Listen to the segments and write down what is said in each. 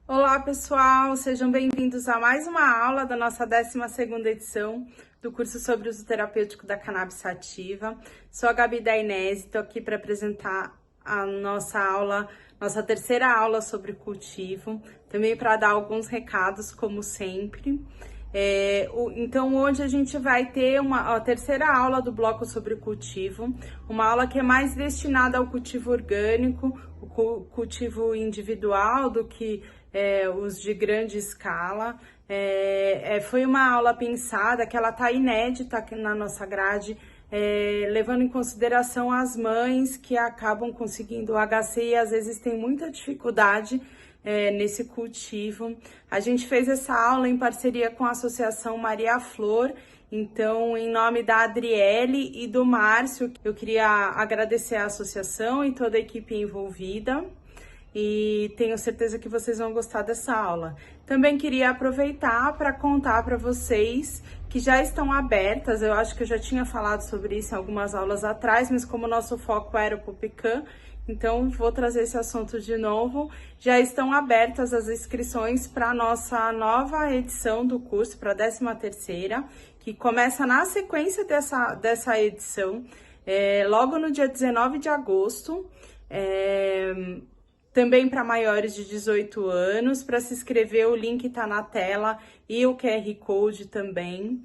Olá pessoal, sejam bem-vindos a mais uma aula da nossa 12ª edição do curso sobre uso terapêutico da cannabis sativa. Sou a Gabi Dainese, estou aqui para apresentar a nossa aula, nossa terceira aula sobre cultivo, também para dar alguns recados, como sempre. Então hoje a gente vai ter a terceira aula do bloco sobre cultivo, uma aula que é mais destinada ao cultivo orgânico, o cultivo individual do que os de grande escala. Foi uma aula pensada, que ela está inédita aqui na nossa grade, levando em consideração as mães que acabam conseguindo o HC e às vezes tem muita dificuldade nesse cultivo. A gente fez essa aula em parceria com a Associação Maria Flor. Então, em nome da Adriele e do Márcio, eu queria agradecer a associação e toda a equipe envolvida. E tenho certeza que vocês vão gostar dessa aula. Também queria aproveitar para contar para vocês que já estão abertas, eu acho que eu já tinha falado sobre isso em algumas aulas atrás, mas como o nosso foco era o Pupican, então vou trazer esse assunto de novo. Já estão abertas as inscrições para a nossa nova edição do curso, para a 13ª, que começa na sequência dessa edição, logo no dia 19 de agosto. Também para maiores de 18 anos, para se inscrever o link está na tela e o QR Code também.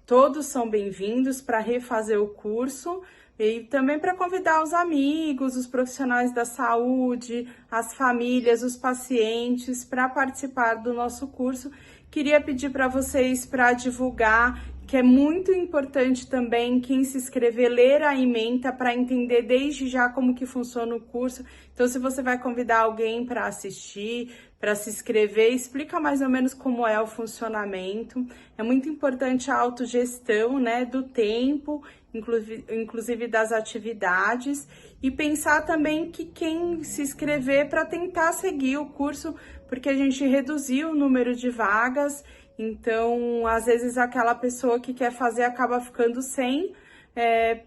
Todos são bem-vindos para refazer o curso e também para convidar os amigos, os profissionais da saúde, as famílias, os pacientes para participar do nosso curso. Queria pedir para vocês para divulgar, que é muito importante também quem se inscrever ler a ementa para entender desde já como que funciona o curso. Então, se você vai convidar alguém para assistir, para se inscrever, explica mais ou menos como é o funcionamento. É muito importante a autogestão, né, do tempo, inclusive das atividades, e pensar também que quem se inscrever para tentar seguir o curso, porque a gente reduziu o número de vagas. Então, às vezes aquela pessoa que quer fazer acaba ficando sem,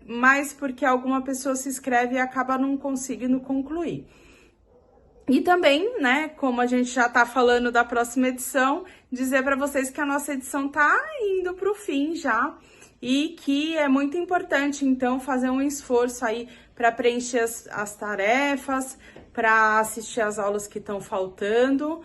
mas porque alguma pessoa se inscreve e acaba não conseguindo concluir. E também, né, como a gente já tá falando da próxima edição, dizer para vocês que a nossa edição tá indo para o fim já, e que é muito importante, então, fazer um esforço aí para preencher as tarefas, para assistir as aulas que estão faltando.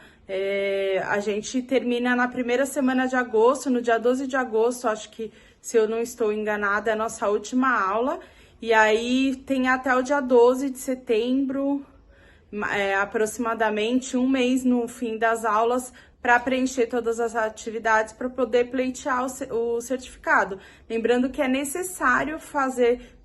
A gente termina na primeira semana de agosto, no dia 12 de agosto, acho que, se eu não estou enganada, é a nossa última aula. E aí tem até o dia 12 de setembro, aproximadamente um mês no fim das aulas, para preencher todas as atividades para poder pleitear o certificado. Lembrando que é necessário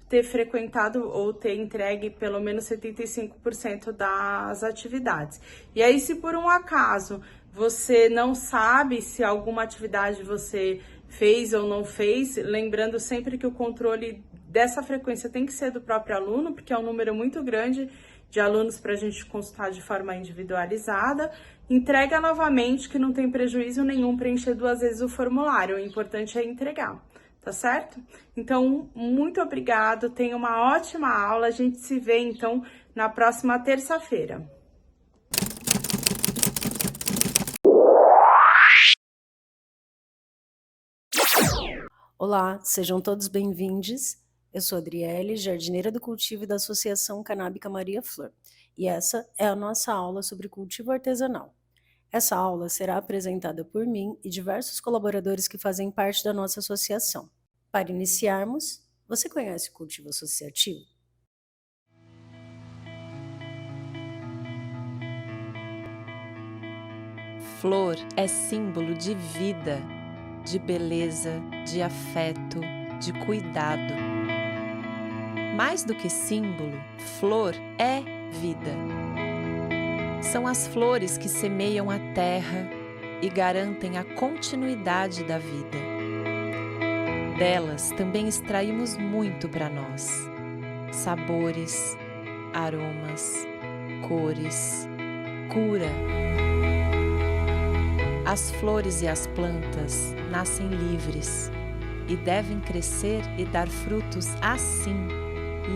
ter frequentado ou ter entregue pelo menos 75% das atividades. E aí, se por um acaso você não sabe se alguma atividade você fez ou não fez, lembrando sempre que o controle dessa frequência tem que ser do próprio aluno, porque é um número muito grande de alunos para a gente consultar de forma individualizada. Entrega novamente, que não tem prejuízo nenhum preencher 2 vezes o formulário, o importante é entregar. Tá certo? Então, muito obrigado, tenha uma ótima aula, a gente se vê, então, na próxima terça-feira. Olá, sejam todos bem-vindos. Eu sou Adriele, jardineira do cultivo da Associação Canábica Maria Flor, e essa é a nossa aula sobre cultivo artesanal. Essa aula será apresentada por mim e diversos colaboradores que fazem parte da nossa associação. Para iniciarmos, você conhece o cultivo associativo? Flor é símbolo de vida, de beleza, de afeto, de cuidado. mais do que símbolo, flor é vida. São as flores que semeiam a terra e garantem a continuidade da vida. Delas também extraímos muito para nós: sabores, aromas, cores, cura. As flores e as plantas nascem livres e devem crescer e dar frutos assim,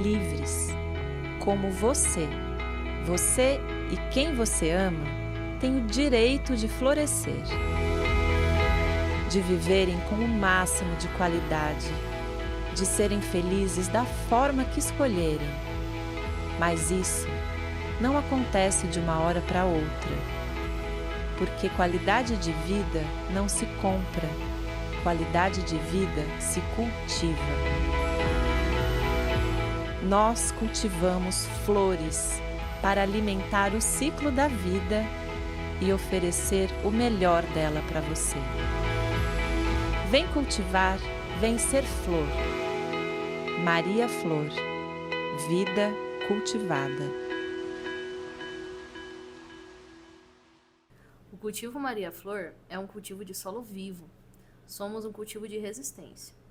livres. Como você e quem você ama têm o direito de florescer, de viverem com o máximo de qualidade, de serem felizes da forma que escolherem. Mas isso não acontece de uma hora para outra, porque qualidade de vida não se compra, qualidade de vida se cultiva. Nós cultivamos flores para alimentar o ciclo da vida e oferecer o melhor dela para você. Vem cultivar, vem ser flor. Maria Flor, vida cultivada. O cultivo Maria Flor é um cultivo de solo vivo. Somos um cultivo de resistência.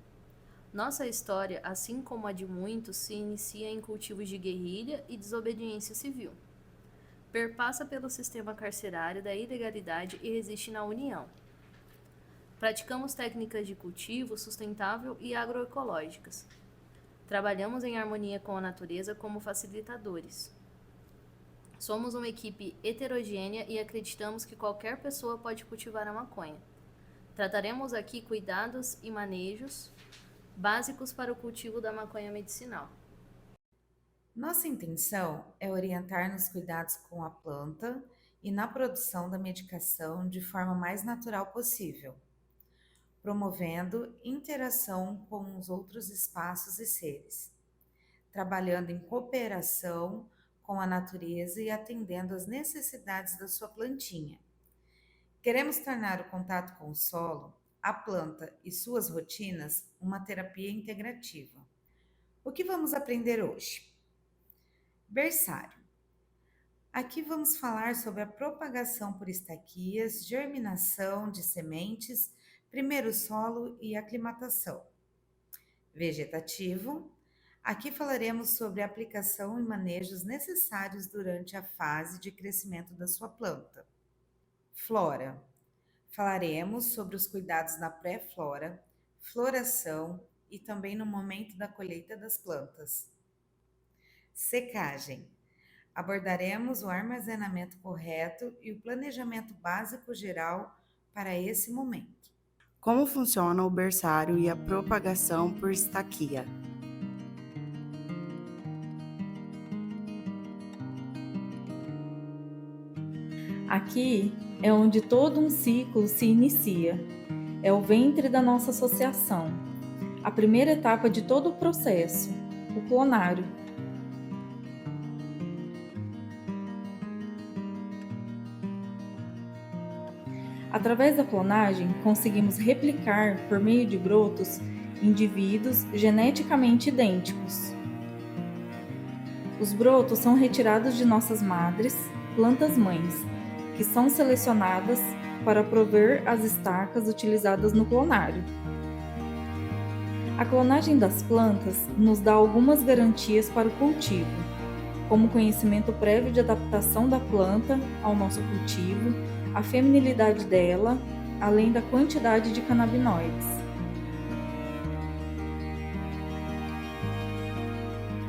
Nossa história, assim como a de muitos, se inicia em cultivos de guerrilha e desobediência civil. Perpassa pelo sistema carcerário da ilegalidade e resiste na união. Praticamos técnicas de cultivo sustentável e agroecológicas. Trabalhamos em harmonia com a natureza como facilitadores. Somos uma equipe heterogênea e acreditamos que qualquer pessoa pode cultivar a maconha. Trataremos aqui cuidados e manejos básicos para o cultivo da maconha medicinal. Nossa intenção é orientar nos cuidados com a planta e na produção da medicação de forma mais natural possível, promovendo interação com os outros espaços e seres, trabalhando em cooperação com a natureza e atendendo às necessidades da sua plantinha. Queremos tornar o contato com o solo, a planta e suas rotinas uma terapia integrativa. O que vamos aprender hoje? Berçário. Aqui vamos falar sobre a propagação por estaquias, germinação de sementes, primeiro solo e aclimatação. Vegetativo. Aqui falaremos sobre a aplicação e manejos necessários durante a fase de crescimento da sua planta. Flora. Falaremos sobre os cuidados na pré-flora, floração e também no momento da colheita das plantas. Secagem. Abordaremos o armazenamento correto e o planejamento básico geral para esse momento. Como funciona o berçário e a propagação por estaquia? Aqui é onde todo um ciclo se inicia. É o ventre da nossa associação. A primeira etapa de todo o processo, o clonário. Através da clonagem, conseguimos replicar, por meio de brotos, indivíduos geneticamente idênticos. Os brotos são retirados de nossas madres, plantas-mães, que são selecionadas para prover as estacas utilizadas no clonário. A clonagem das plantas nos dá algumas garantias para o cultivo, como conhecimento prévio de adaptação da planta ao nosso cultivo, a feminilidade dela, além da quantidade de canabinoides.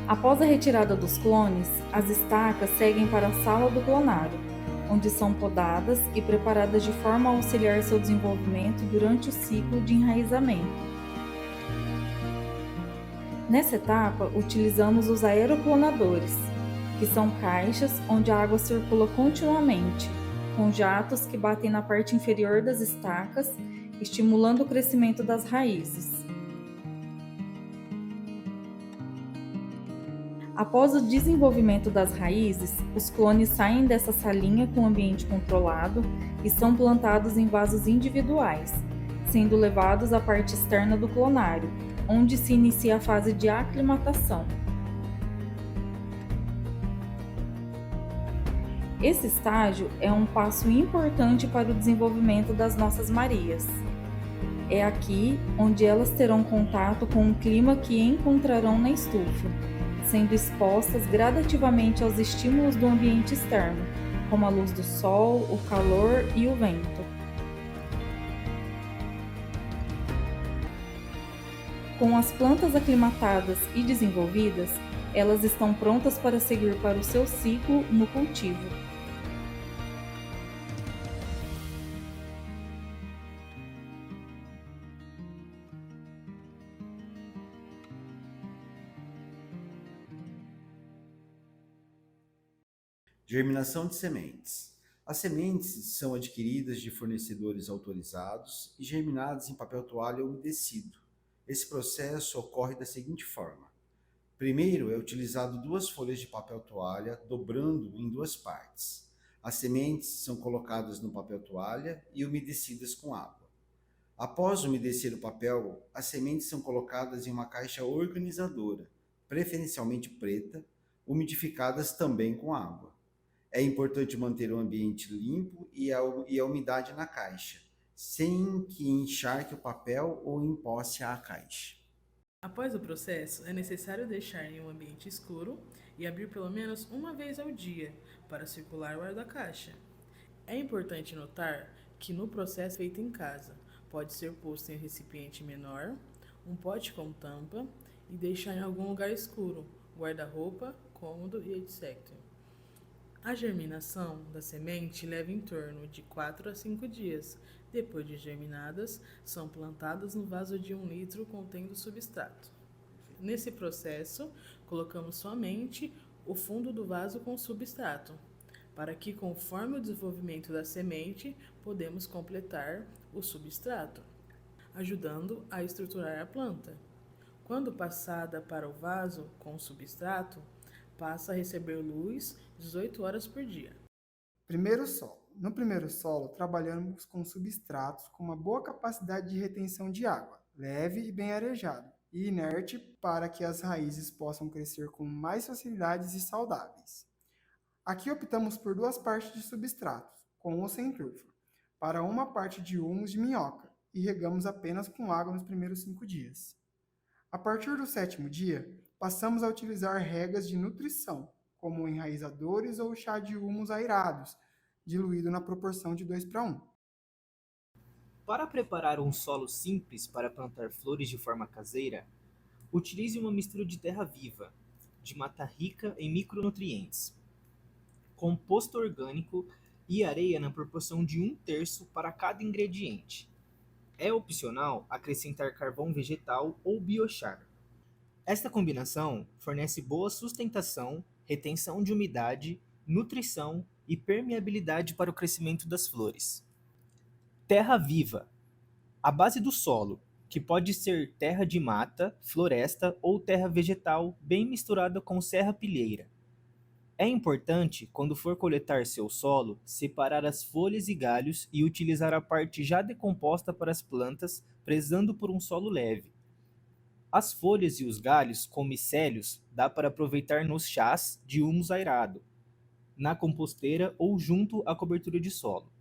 Após a retirada dos clones, as estacas seguem para a sala do clonário, onde são podadas e preparadas de forma a auxiliar seu desenvolvimento durante o ciclo de enraizamento. Nessa etapa, utilizamos os aeroclonadores, que são caixas onde a água circula continuamente, com jatos que batem na parte inferior das estacas, estimulando o crescimento das raízes. Após o desenvolvimento das raízes, os clones saem dessa salinha com ambiente controlado e são plantados em vasos individuais, sendo levados à parte externa do clonário, onde se inicia a fase de aclimatação. Esse estágio é um passo importante para o desenvolvimento das nossas Marias. É aqui onde elas terão contato com o clima que encontrarão na estufa, sendo expostas gradativamente aos estímulos do ambiente externo, como a luz do sol, o calor e o vento. Com as plantas aclimatadas e desenvolvidas, elas estão prontas para seguir para o seu ciclo no cultivo. Germinação de sementes. As sementes são adquiridas de fornecedores autorizados e germinadas em papel toalha umedecido. Esse processo ocorre da seguinte forma. Primeiro é utilizado 2 folhas de papel toalha, dobrando em 2 partes. As sementes são colocadas no papel toalha e umedecidas com água. Após umedecer o papel, as sementes são colocadas em uma caixa organizadora, preferencialmente preta, umidificadas também com água. É importante manter o ambiente limpo e a umidade na caixa, sem que encharque o papel ou empoce a caixa. Após o processo, é necessário deixar em um ambiente escuro e abrir pelo menos uma vez ao dia para circular o ar da caixa. É importante notar que no processo feito em casa, pode ser posto em um recipiente menor, um pote com tampa e deixar em algum lugar escuro, guarda-roupa, cômodo e etc. A germinação da semente leva em torno de 4 a 5 dias. Depois de germinadas, são plantadas no vaso de 1 litro contendo substrato. Nesse processo, colocamos somente o fundo do vaso com substrato, para que, conforme o desenvolvimento da semente, podemos completar o substrato, ajudando a estruturar a planta. Quando passada para o vaso com substrato, passa a receber luz 18 horas por dia. Primeiro solo. No primeiro solo, trabalhamos com substratos com uma boa capacidade de retenção de água, leve e bem arejado, e inerte para que as raízes possam crescer com mais facilidades e saudáveis. Aqui optamos por 2 partes de substratos, com ou sem turfa, para uma parte de humus de minhoca, e regamos apenas com água nos primeiros 5 dias. A partir do 7º dia, passamos a utilizar regas de nutrição, como enraizadores ou chá de humus aerados, diluído na proporção de 2:1. Para preparar um solo simples para plantar flores de forma caseira, utilize uma mistura de terra viva, de mata rica em micronutrientes, composto orgânico e areia na proporção de 1/3 para cada ingrediente. É opcional acrescentar carvão vegetal ou biochar. Esta combinação fornece boa sustentação, retenção de umidade, nutrição e permeabilidade para o crescimento das flores. Terra viva. A base do solo, que pode ser terra de mata, floresta ou terra vegetal bem misturada com serrapilheira. É importante, quando for coletar seu solo, separar as folhas e galhos e utilizar a parte já decomposta para as plantas, prezando por um solo leve. As folhas e os galhos, com micélios, dá para aproveitar nos chás de humus aerado, na composteira ou junto à cobertura de solo.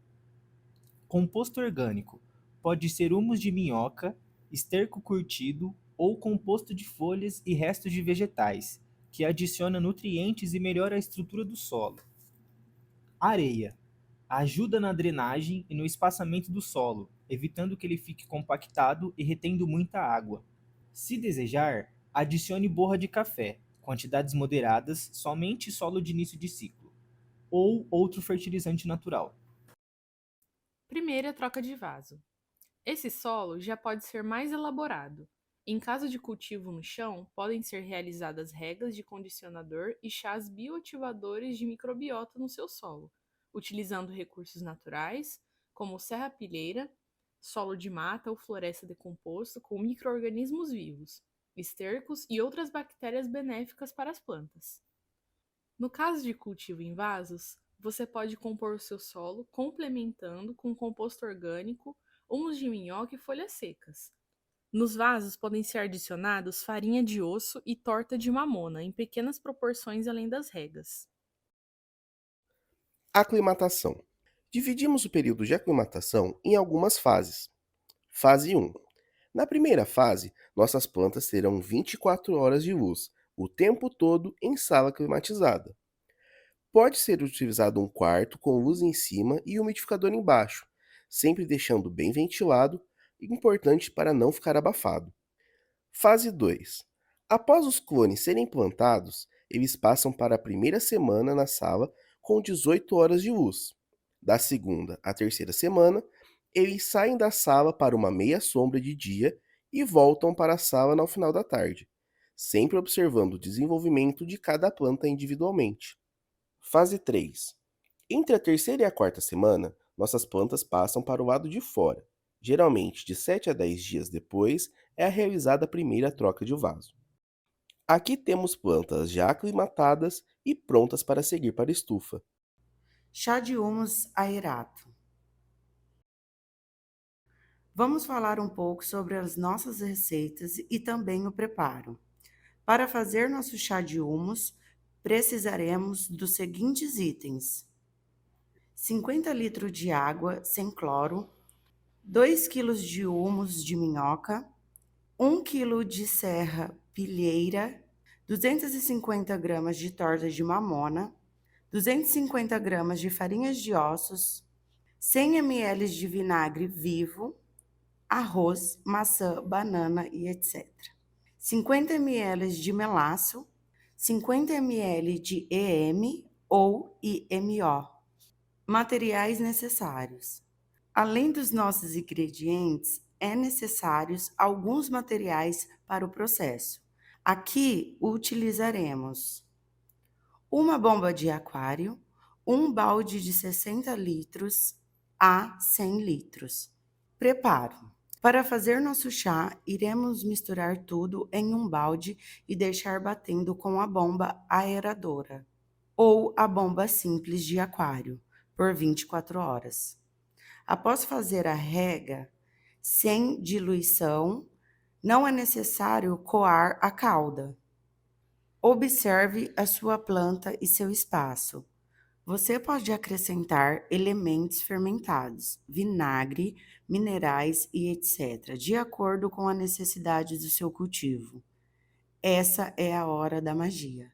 Composto orgânico pode ser humus de minhoca, esterco curtido ou composto de folhas e restos de vegetais, que adiciona nutrientes e melhora a estrutura do solo. Areia ajuda na drenagem e no espaçamento do solo, evitando que ele fique compactado e retendo muita água. Se desejar, adicione borra de café, quantidades moderadas, somente solo de início de ciclo, ou outro fertilizante natural. Primeira troca de vaso. Esse solo já pode ser mais elaborado. Em caso de cultivo no chão, podem ser realizadas regas de condicionador e chás bioativadores de microbiota no seu solo, utilizando recursos naturais, como serrapilheira, solo de mata ou floresta decomposto com micro-organismos vivos, estercos e outras bactérias benéficas para as plantas. No caso de cultivo em vasos, você pode compor o seu solo complementando com composto orgânico, humus de minhoca e folhas secas. Nos vasos podem ser adicionados farinha de osso e torta de mamona, em pequenas proporções além das regas. Aclimatação. Dividimos o período de aclimatação em algumas fases. Fase 1. Na primeira fase, nossas plantas terão 24 horas de luz, o tempo todo em sala climatizada. Pode ser utilizado um quarto com luz em cima e umidificador embaixo, sempre deixando bem ventilado, importante para não ficar abafado. Fase 2. Após os clones serem plantados, eles passam para a primeira semana na sala com 18 horas de luz. Da segunda à terceira semana, eles saem da sala para uma meia sombra de dia e voltam para a sala no final da tarde, sempre observando o desenvolvimento de cada planta individualmente. Fase 3. Entre a terceira e a quarta semana, nossas plantas passam para o lado de fora. Geralmente, de 7 a 10 dias depois, é realizada a primeira troca de vaso. Aqui temos plantas já aclimatadas e prontas para seguir para a estufa. Chá de humus aerado. Vamos falar um pouco sobre as nossas receitas e também o preparo. Para fazer nosso chá de humus, precisaremos dos seguintes itens: 50 litros de água sem cloro, 2 kg de humus de minhoca, 1 kg de serra pilheira, 250 gramas de torta de mamona, 250 gramas de farinhas de ossos, 100 ml de vinagre vivo, arroz, maçã, banana e etc. 50 ml de melaço, 50 ml de EM ou IMO. Materiais necessários. Além dos nossos ingredientes, é necessários alguns materiais para o processo. Aqui utilizaremos uma bomba de aquário, um balde de 60 litros a 100 litros. Preparo. Para fazer nosso chá, iremos misturar tudo em um balde e deixar batendo com a bomba aeradora ou a bomba simples de aquário por 24 horas. Após fazer a rega, sem diluição, não é necessário coar a calda. Observe a sua planta e seu espaço. Você pode acrescentar elementos fermentados, vinagre, minerais e etc., de acordo com a necessidade do seu cultivo. Essa é a hora da magia.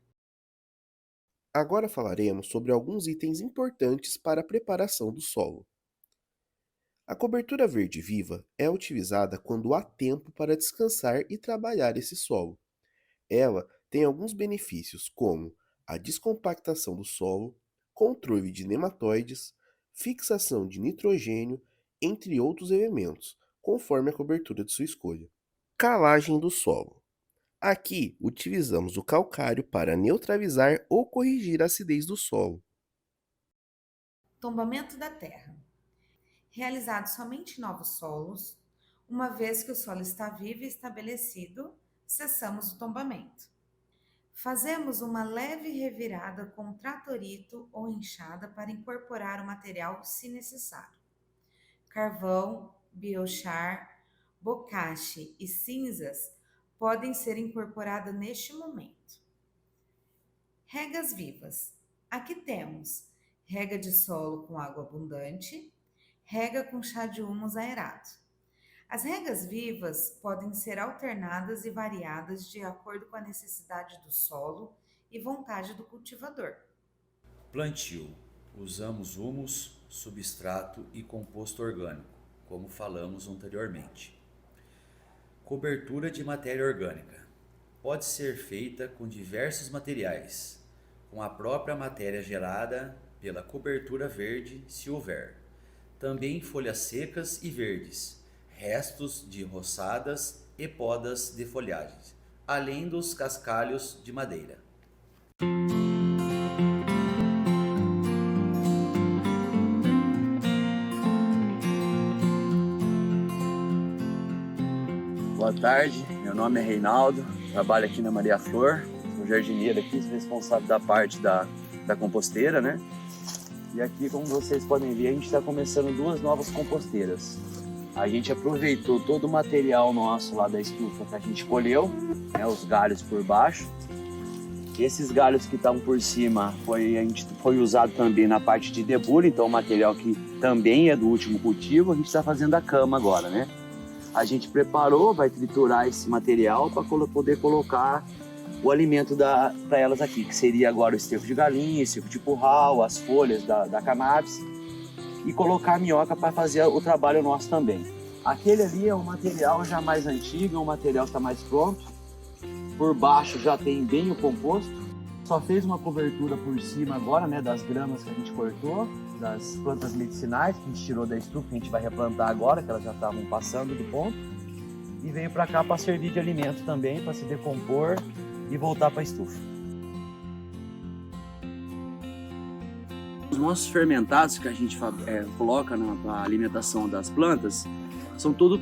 Agora falaremos sobre alguns itens importantes para a preparação do solo. A cobertura verde viva é utilizada quando há tempo para descansar e trabalhar esse solo. Ela tem alguns benefícios, como a descompactação do solo, controle de nematóides, fixação de nitrogênio, entre outros elementos, conforme a cobertura de sua escolha. Calagem do solo. Aqui utilizamos o calcário para neutralizar ou corrigir a acidez do solo. Tombamento da terra. Realizado somente em novos solos, uma vez que o solo está vivo e estabelecido, cessamos o tombamento. Fazemos uma leve revirada com tratorito ou enxada para incorporar o material se necessário. Carvão, biochar, bocache e cinzas podem ser incorporadas neste momento. Regas vivas. Aqui temos rega de solo com água abundante, rega com chá de humus aerado. As regas vivas podem ser alternadas e variadas de acordo com a necessidade do solo e vontade do cultivador. Plantio. Usamos humus, substrato e composto orgânico, como falamos anteriormente. Cobertura de matéria orgânica. Pode ser feita com diversos materiais, com a própria matéria gerada pela cobertura verde, se houver. Também folhas secas e verdes, restos de roçadas e podas de folhagens, além dos cascalhos de madeira. Boa tarde, meu nome é Reinaldo, trabalho aqui na Maria Flor, sou jardineiro aqui, sou responsável da parte da composteira, né? E aqui, como vocês podem ver, a gente está começando 2 novas composteiras. A gente aproveitou todo o material nosso lá da estufa que a gente colheu, né, os galhos por baixo, Esses galhos que estão por cima foi usado também na parte de debulho, então um material que também é do último cultivo. A gente está fazendo a cama agora, né? A gente preparou, vai triturar esse material para poder colocar o alimento para elas aqui, que seria agora o esterco de galinha, esterco de curral, as folhas da cannabis, e colocar a minhoca para fazer o trabalho nosso também. Aquele ali é um material já mais antigo, é um material que está mais pronto. Por baixo já tem bem o composto. Só fez uma cobertura por cima agora, né, das gramas que a gente cortou, das plantas medicinais que a gente tirou da estufa, que a gente vai replantar agora, que elas já estavam passando do ponto. E veio para cá para servir de alimento também, para se decompor e voltar para a estufa. Os nossos fermentados que a gente coloca na alimentação das plantas são todos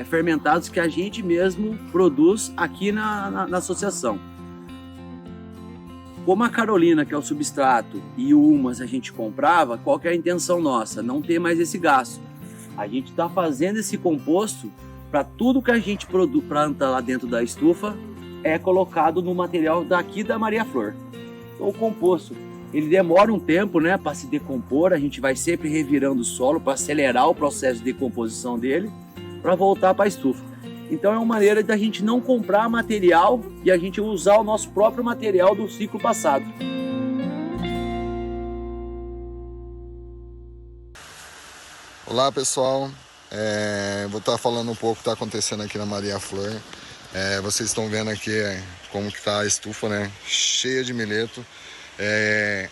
fermentados que a gente mesmo produz aqui na associação. Como a Carolina, que é o substrato, e o humus a gente comprava, qual que é a intenção nossa? Não ter mais esse gasto. A gente está fazendo esse composto para tudo que a gente planta lá dentro da estufa é colocado no material daqui da Maria Flor. Então, o composto, ele demora um tempo, né, para se decompor. A gente vai sempre revirando o solo para acelerar o processo de decomposição dele, para voltar para a estufa. Então é uma maneira da gente não comprar material e a gente usar o nosso próprio material do ciclo passado. Olá pessoal, vou estar falando um pouco do que está acontecendo aqui na Maria Flor. Vocês estão vendo aqui como que está a estufa, né? Cheia de milheto.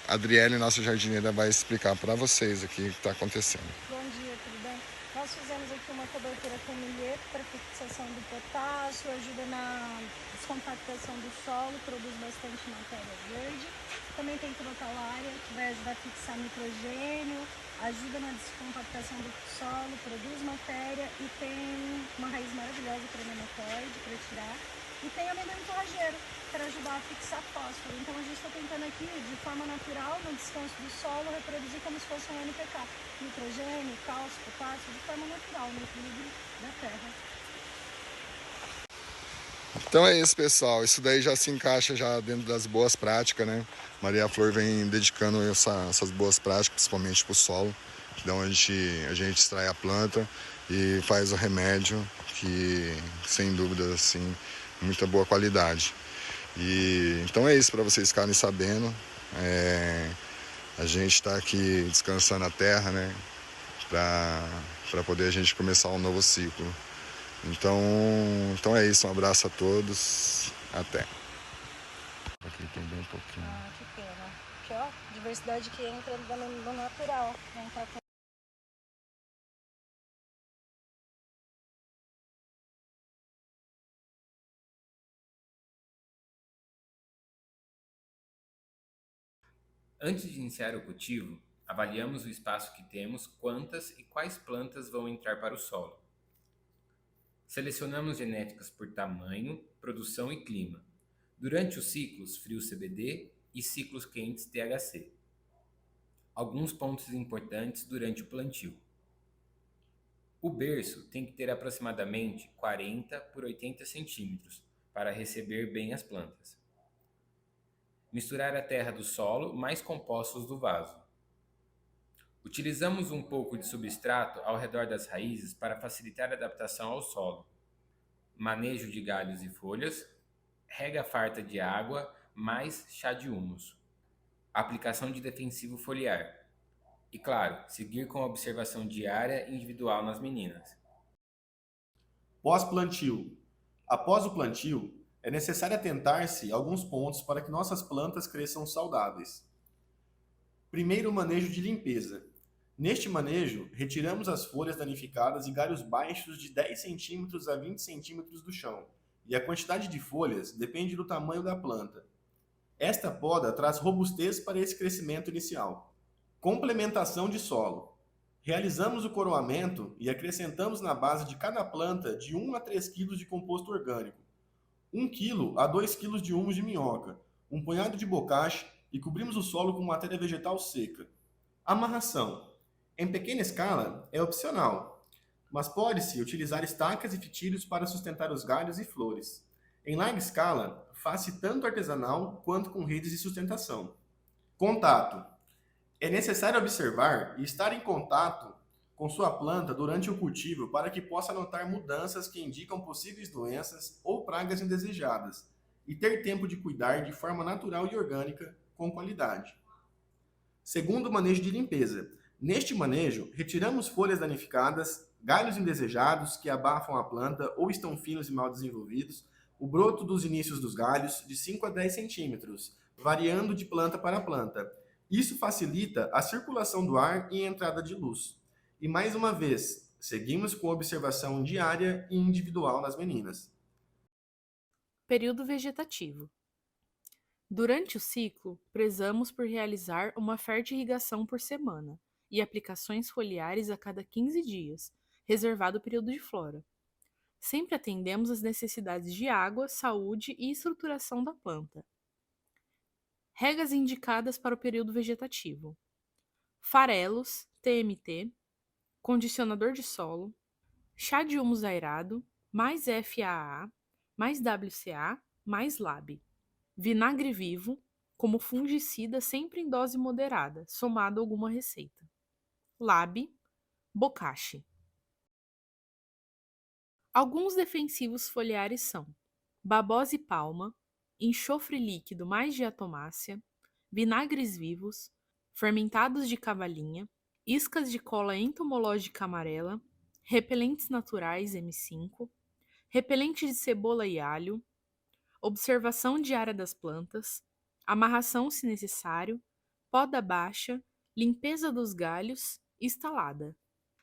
A Adriele, nossa jardineira, vai explicar para vocês aqui o que está acontecendo. Bom dia, tudo bem? Nós fizemos aqui uma cobertura com milheto para fixação do potássio, ajuda na descompactação do solo, produz bastante matéria verde. Também tem crotalária, que vai ajudar a fixar nitrogênio, ajuda na descompactação do solo, produz matéria e tem uma raiz maravilhosa para nematóide, para tirar. E tem amendoim forrageiro, para ajudar a fixar fósforo. Então a gente está tentando aqui, de forma natural, no descanso do solo, reproduzir como se fosse um NPK. Nitrogênio, cálcio, potássio, de forma natural, no equilíbrio da terra. Então é isso, pessoal. Isso daí já se encaixa já dentro das boas práticas, né? Maria Flor vem dedicando essas boas práticas, principalmente para o solo, que é onde a gente extrai a planta e faz o remédio, que sem dúvida, assim, muita boa qualidade. E então é isso, para vocês ficarem sabendo. A gente está aqui descansando a terra, né? Para poder a gente começar um novo ciclo. Então é isso, um abraço a todos, até. Aqui tem bem pouquinho. Ah, que pena. Aqui, ó, diversidade que entra no natural. Não tá com... Antes de iniciar o cultivo, avaliamos o espaço que temos, quantas e quais plantas vão entrar para o solo. Selecionamos genéticas por tamanho, produção e clima, durante os ciclos frios CBD e ciclos quentes THC. Alguns pontos importantes durante o plantio. O berço tem que ter aproximadamente 40 por 80 centímetros para receber bem as plantas. Misturar a terra do solo mais compostos do vaso. Utilizamos um pouco de substrato ao redor das raízes para facilitar a adaptação ao solo. Manejo de galhos e folhas, rega farta de água, mais chá de humus. Aplicação de defensivo foliar. E claro, seguir com a observação diária e individual nas meninas. Pós-plantio. Após o plantio, é necessário atentar-se a alguns pontos para que nossas plantas cresçam saudáveis. Primeiro, o manejo de limpeza. Neste manejo, retiramos as folhas danificadas e galhos baixos de 10 cm a 20 cm do chão, e a quantidade de folhas depende do tamanho da planta. Esta poda traz robustez para esse crescimento inicial. Complementação de solo. Realizamos o coroamento e acrescentamos na base de cada planta de 1 a 3 kg de composto orgânico, 1 kg a 2 kg de humus de minhoca, um punhado de bocache e cobrimos o solo com matéria vegetal seca. Amarração. Em pequena escala, é opcional, mas pode-se utilizar estacas e fitilhos para sustentar os galhos e flores. Em larga escala, faz-se tanto artesanal quanto com redes de sustentação. Contato. É necessário observar e estar em contato com sua planta durante o cultivo para que possa notar mudanças que indicam possíveis doenças ou pragas indesejadas e ter tempo de cuidar de forma natural e orgânica com qualidade. Segundo, manejo de limpeza. Neste manejo, retiramos folhas danificadas, galhos indesejados que abafam a planta ou estão finos e mal desenvolvidos, o broto dos inícios dos galhos de 5 a 10 centímetros, variando de planta para planta. Isso facilita a circulação do ar e a entrada de luz. E mais uma vez, seguimos com observação diária e individual nas meninas. Período vegetativo. Durante o ciclo, prezamos por realizar uma fertirrigação por semana e aplicações foliares a cada 15 dias, reservado o período de flora. Sempre atendemos às necessidades de água, saúde e estruturação da planta. Regas indicadas para o período vegetativo: farelos, TMT, condicionador de solo, chá de humus aerado, mais FAA, mais WCA, mais LAB. Vinagre vivo, como fungicida sempre em dose moderada, somado a alguma receita. LAB, bocache. Alguns defensivos foliares são babosa e palma, enxofre líquido mais diatomácea, vinagres vivos, fermentados de cavalinha, iscas de cola entomológica amarela, repelentes naturais M5, repelente de cebola e alho, observação diária das plantas, amarração se necessário, poda baixa, limpeza dos galhos, estalada.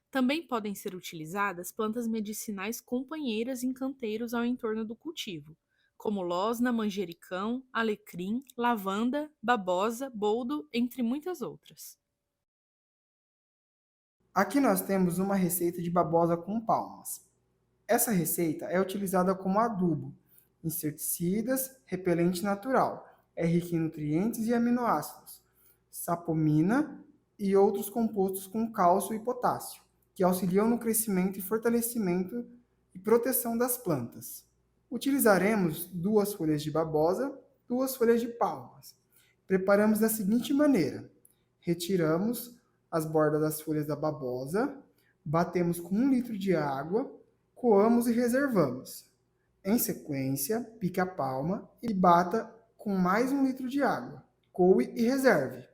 Também podem ser utilizadas plantas medicinais companheiras em canteiros ao entorno do cultivo, como losna, manjericão, alecrim, lavanda, babosa, boldo, entre muitas outras. Aqui nós temos uma receita de babosa com palmas. Essa receita é utilizada como adubo, inseticidas, repelente natural, é rica em nutrientes e aminoácidos, sapomina e outros compostos com cálcio e potássio, que auxiliam no crescimento e fortalecimento e proteção das plantas. Utilizaremos 2 folhas de babosa, 2 folhas de palmas. Preparamos da seguinte maneira: retiramos as bordas das folhas da babosa, batemos com 1 litro de água, coamos e reservamos. Em sequência, pique a palma e bata com mais 1 litro de água. Coe e reserve.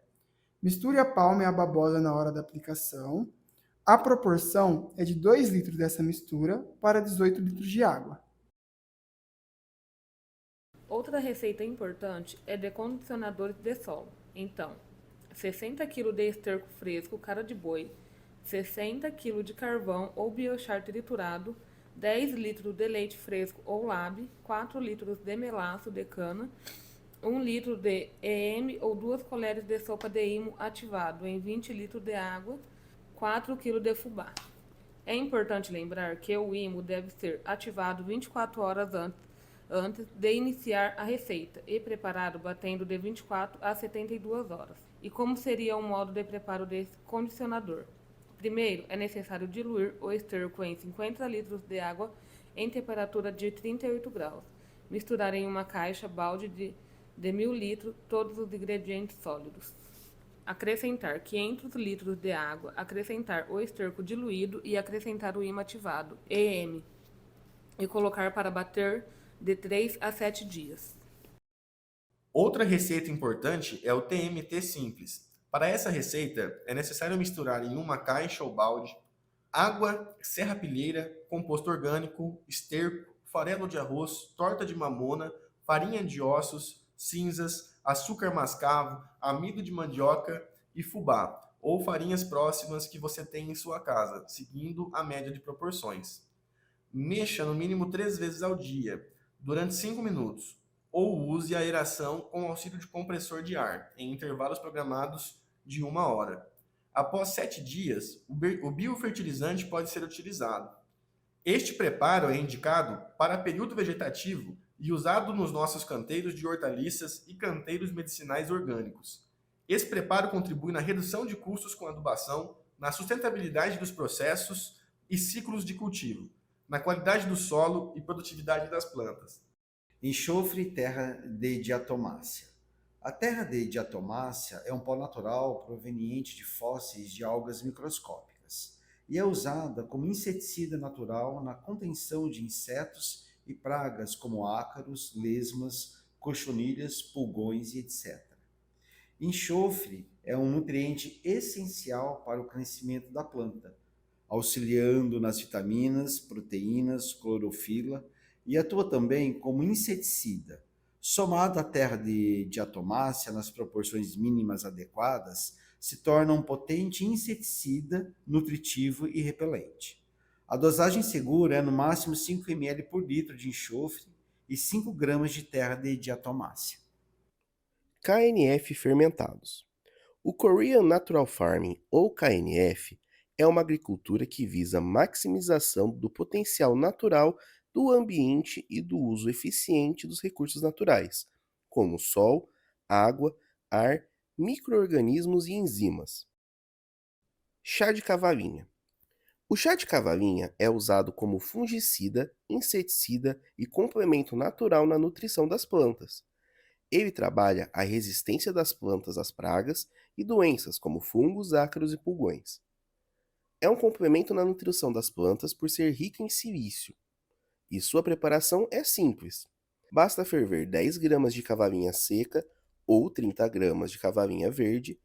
Misture a palma e a babosa na hora da aplicação. A proporção é de 2 litros dessa mistura para 18 litros de água. Outra receita importante é de condicionadores de solo. Então, 60 kg de esterco fresco cara de boi, 60 kg de carvão ou biochar triturado, 10 litros de leite fresco ou LAB, 4 litros de melaço de cana, 1 litro de EM ou 2 colheres de sopa de imo ativado em 20 litros de água, 4 kg de fubá. É importante lembrar que o imo deve ser ativado 24 horas antes de iniciar a receita e preparado batendo de 24 a 72 horas. E como seria o modo de preparo desse condicionador? Primeiro, é necessário diluir o esterco em 50 litros de água em temperatura de 38 graus. Misturar em uma caixa balde de 1.000 litros todos os ingredientes sólidos. Acrescentar 500 litros de água, acrescentar o esterco diluído e acrescentar o ímã ativado, EM, e colocar para bater de 3 a 7 dias. Outra receita importante é o TMT simples. Para essa receita, é necessário misturar em uma caixa ou balde água, serrapilheira, composto orgânico, esterco, farelo de arroz, torta de mamona, farinha de ossos, cinzas, açúcar mascavo, amido de mandioca e fubá, ou farinhas próximas que você tem em sua casa, seguindo a média de proporções. Mexa no mínimo 3 vezes ao dia, durante 5 minutos, ou use a aeração com auxílio de compressor de ar, em intervalos programados de 1 hora. Após 7 dias, o biofertilizante pode ser utilizado. Este preparo é indicado para período vegetativo e usado nos nossos canteiros de hortaliças e canteiros medicinais orgânicos. Esse preparo contribui na redução de custos com adubação, na sustentabilidade dos processos e ciclos de cultivo, na qualidade do solo e produtividade das plantas. Enxofre e terra de diatomácea. A terra de diatomácea é um pó natural proveniente de fósseis de algas microscópicas e é usada como inseticida natural na contenção de insetos e pragas como ácaros, lesmas, cochonilhas, pulgões e etc. Enxofre é um nutriente essencial para o crescimento da planta, auxiliando nas vitaminas, proteínas, clorofila e atua também como inseticida. Somado à terra de diatomácea nas proporções mínimas adequadas, se torna um potente inseticida, nutritivo e repelente. A dosagem segura é no máximo 5 ml por litro de enxofre e 5 gramas de terra de diatomácea. KNF fermentados. O Korean Natural Farming, ou KNF, é uma agricultura que visa a maximização do potencial natural do ambiente e do uso eficiente dos recursos naturais, como sol, água, ar, micro-organismos e enzimas. Chá de cavalinha. O chá de cavalinha é usado como fungicida, inseticida e complemento natural na nutrição das plantas. Ele trabalha a resistência das plantas às pragas e doenças como fungos, ácaros e pulgões. É um complemento na nutrição das plantas por ser rico em silício. E sua preparação é simples. Basta ferver 10 gramas de cavalinha seca ou 30 gramas de cavalinha verde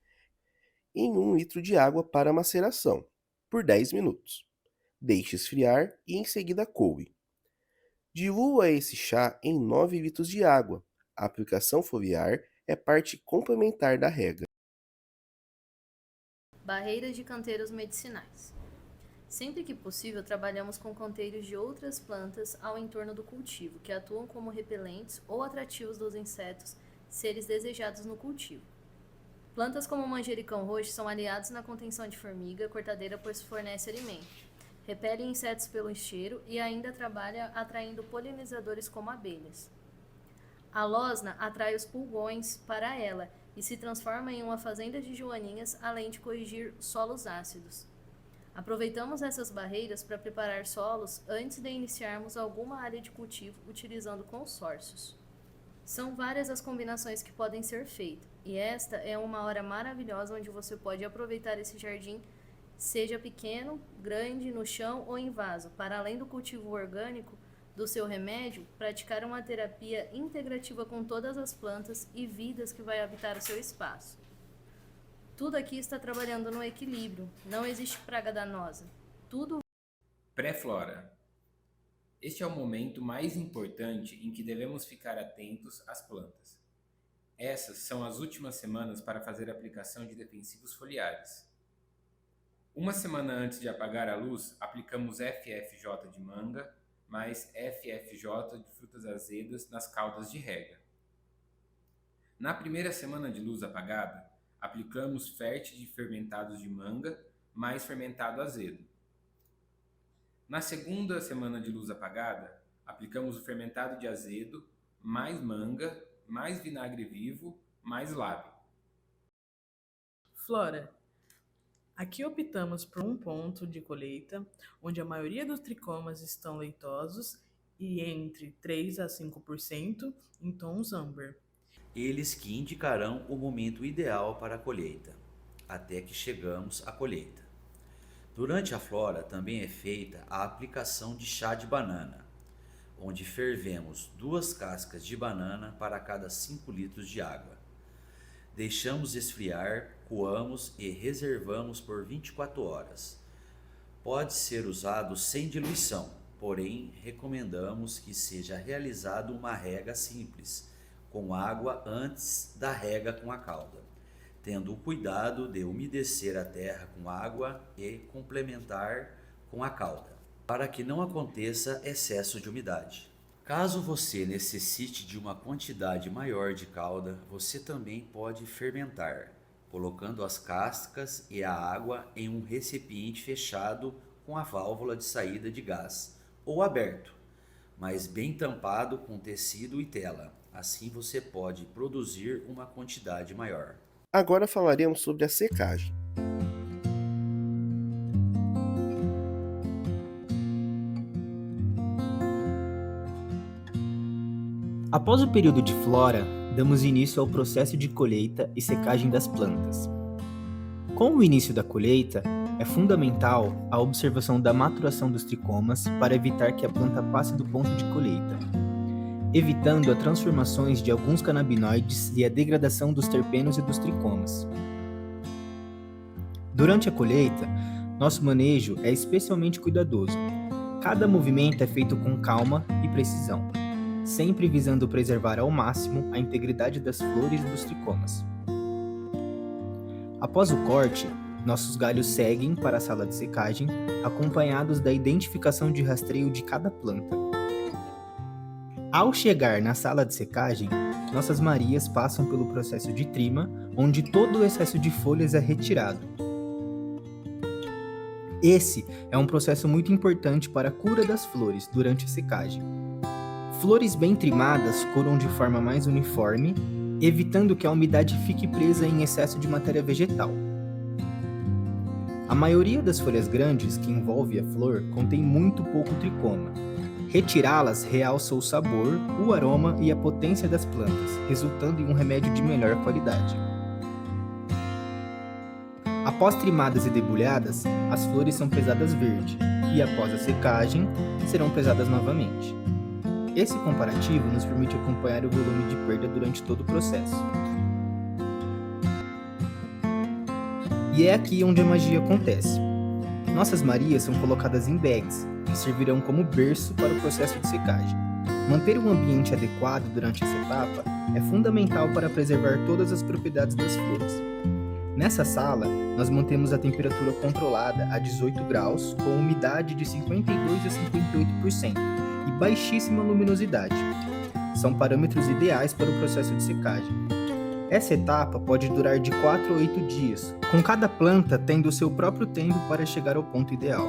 em 1 litro de água para maceração, por 10 minutos. Deixe esfriar e em seguida coe. Dilua esse chá em 9 litros de água. A aplicação foliar é parte complementar da rega. Barreiras de canteiros medicinais. Sempre que possível, trabalhamos com canteiros de outras plantas ao entorno do cultivo, que atuam como repelentes ou atrativos dos insetos, seres desejados no cultivo. Plantas como o manjericão roxo são aliados na contenção de formiga cortadeira, pois fornece alimento. Repele insetos pelo cheiro e ainda trabalha atraindo polinizadores como abelhas. A losna atrai os pulgões para ela e se transforma em uma fazenda de joaninhas, além de corrigir solos ácidos. Aproveitamos essas barreiras para preparar solos antes de iniciarmos alguma área de cultivo utilizando consórcios. São várias as combinações que podem ser feitas, e esta é uma hora maravilhosa onde você pode aproveitar esse jardim, seja pequeno, grande, no chão ou em vaso, para além do cultivo orgânico do seu remédio, praticar uma terapia integrativa com todas as plantas e vidas que vai habitar o seu espaço. Tudo aqui está trabalhando no equilíbrio, não existe praga danosa. Tudo. Pré-flora. Este é o momento mais importante em que devemos ficar atentos às plantas. Essas são as últimas semanas para fazer a aplicação de defensivos foliares. Uma semana antes de apagar a luz, aplicamos FFJ de manga, mais FFJ de frutas azedas nas caudas de rega. Na primeira semana de luz apagada, aplicamos fértil de fermentados de manga, mais fermentado azedo. Na segunda semana de luz apagada, aplicamos o fermentado de azedo, mais manga, mais vinagre vivo, mais lábio. Flora. Aqui optamos por um ponto de colheita, onde a maioria dos tricomas estão leitosos e entre 3 a 5% em tons âmbar. Eles que indicarão o momento ideal para a colheita, até que chegamos à colheita. Durante a flora também é feita a aplicação de chá de banana, onde fervemos 2 cascas de banana para cada 5 litros de água. Deixamos esfriar, coamos e reservamos por 24 horas. Pode ser usado sem diluição, porém recomendamos que seja realizado uma rega simples, com água antes da rega com a calda, tendo o cuidado de umedecer a terra com água e complementar com a calda, para que não aconteça excesso de umidade. Caso você necessite de uma quantidade maior de calda, você também pode fermentar, colocando as cascas e a água em um recipiente fechado com a válvula de saída de gás, ou aberto, mas bem tampado com tecido e tela. Assim você pode produzir uma quantidade maior. Agora falaremos sobre a secagem. Após o período de flora, damos início ao processo de colheita e secagem das plantas. Com o início da colheita, é fundamental a observação da maturação dos tricomas para evitar que a planta passe do ponto de colheita, evitando as transformações de alguns canabinoides e a degradação dos terpenos e dos tricomas. Durante a colheita, nosso manejo é especialmente cuidadoso. Cada movimento é feito com calma e precisão, sempre visando preservar ao máximo a integridade das flores e dos tricomas. Após o corte, nossos galhos seguem para a sala de secagem, acompanhados da identificação de rastreio de cada planta. Ao chegar na sala de secagem, nossas Marias passam pelo processo de trima, onde todo o excesso de folhas é retirado. Esse é um processo muito importante para a cura das flores durante a secagem. Flores bem trimadas curam de forma mais uniforme, evitando que a umidade fique presa em excesso de matéria vegetal. A maioria das folhas grandes que envolve a flor contém muito pouco tricoma. Retirá-las realça o sabor, o aroma e a potência das plantas, resultando em um remédio de melhor qualidade. Após trimadas e debulhadas, as flores são pesadas verde e, após a secagem, serão pesadas novamente. Esse comparativo nos permite acompanhar o volume de perda durante todo o processo. E é aqui onde a magia acontece. Nossas Marias são colocadas em bags, que servirão como berço para o processo de secagem. Manter um ambiente adequado durante essa etapa é fundamental para preservar todas as propriedades das flores. Nessa sala, nós mantemos a temperatura controlada a 18 graus, com umidade de 52% a 58% e baixíssima luminosidade. São parâmetros ideais para o processo de secagem. Essa etapa pode durar de 4 a 8 dias, com cada planta tendo o seu próprio tempo para chegar ao ponto ideal.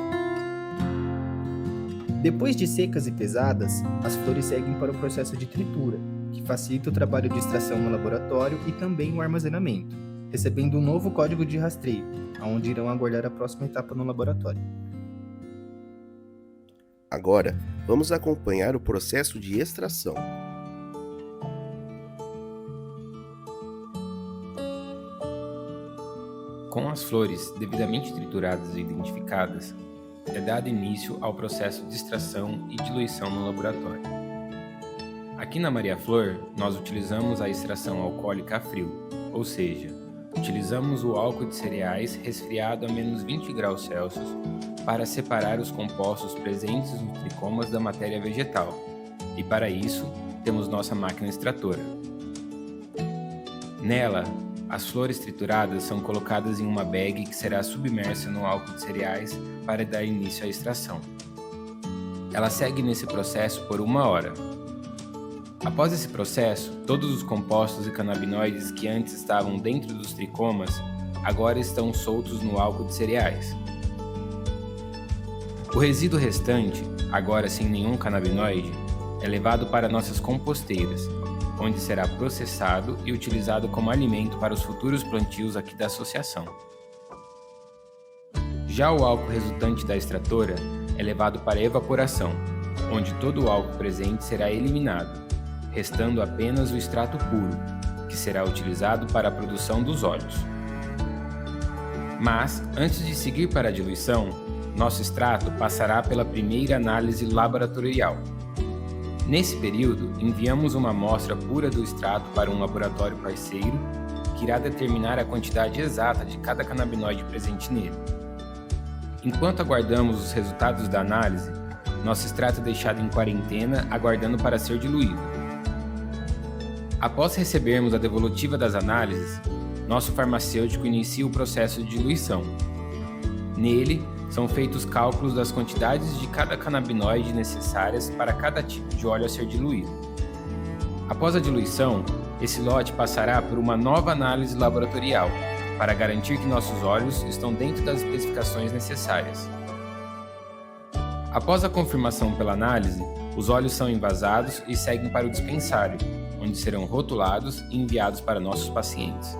Depois de secas e pesadas, as flores seguem para o processo de tritura, que facilita o trabalho de extração no laboratório e também o armazenamento, recebendo um novo código de rastreio, onde irão aguardar a próxima etapa no laboratório. Agora, vamos acompanhar o processo de extração. Com as flores devidamente trituradas e identificadas, é dado início ao processo de extração e diluição no laboratório. Aqui na Maria Flor, nós utilizamos a extração alcoólica a frio, ou seja, utilizamos o álcool de cereais resfriado a menos 20 graus Celsius para separar os compostos presentes nos tricomas da matéria vegetal, e para isso temos nossa máquina extratora. Nela, as flores trituradas são colocadas em uma bag que será submersa no álcool de cereais para dar início à extração. Ela segue nesse processo por 1 hora. Após esse processo, todos os compostos e canabinoides que antes estavam dentro dos tricomas agora estão soltos no álcool de cereais. O resíduo restante, agora sem nenhum canabinoide, é levado para nossas composteiras, onde será processado e utilizado como alimento para os futuros plantios aqui da associação. Já o álcool resultante da extratora é levado para evaporação, onde todo o álcool presente será eliminado, restando apenas o extrato puro, que será utilizado para a produção dos óleos. Mas, antes de seguir para a diluição, nosso extrato passará pela primeira análise laboratorial. Nesse período, enviamos uma amostra pura do extrato para um laboratório parceiro, que irá determinar a quantidade exata de cada canabinoide presente nele. Enquanto aguardamos os resultados da análise, nosso extrato é deixado em quarentena, aguardando para ser diluído. Após recebermos a devolutiva das análises, nosso farmacêutico inicia o processo de diluição. Nele, são feitos cálculos das quantidades de cada canabinoide necessárias para cada tipo de óleo a ser diluído. Após a diluição, esse lote passará por uma nova análise laboratorial, para garantir que nossos óleos estão dentro das especificações necessárias. Após a confirmação pela análise, os óleos são envasados e seguem para o dispensário, onde serão rotulados e enviados para nossos pacientes.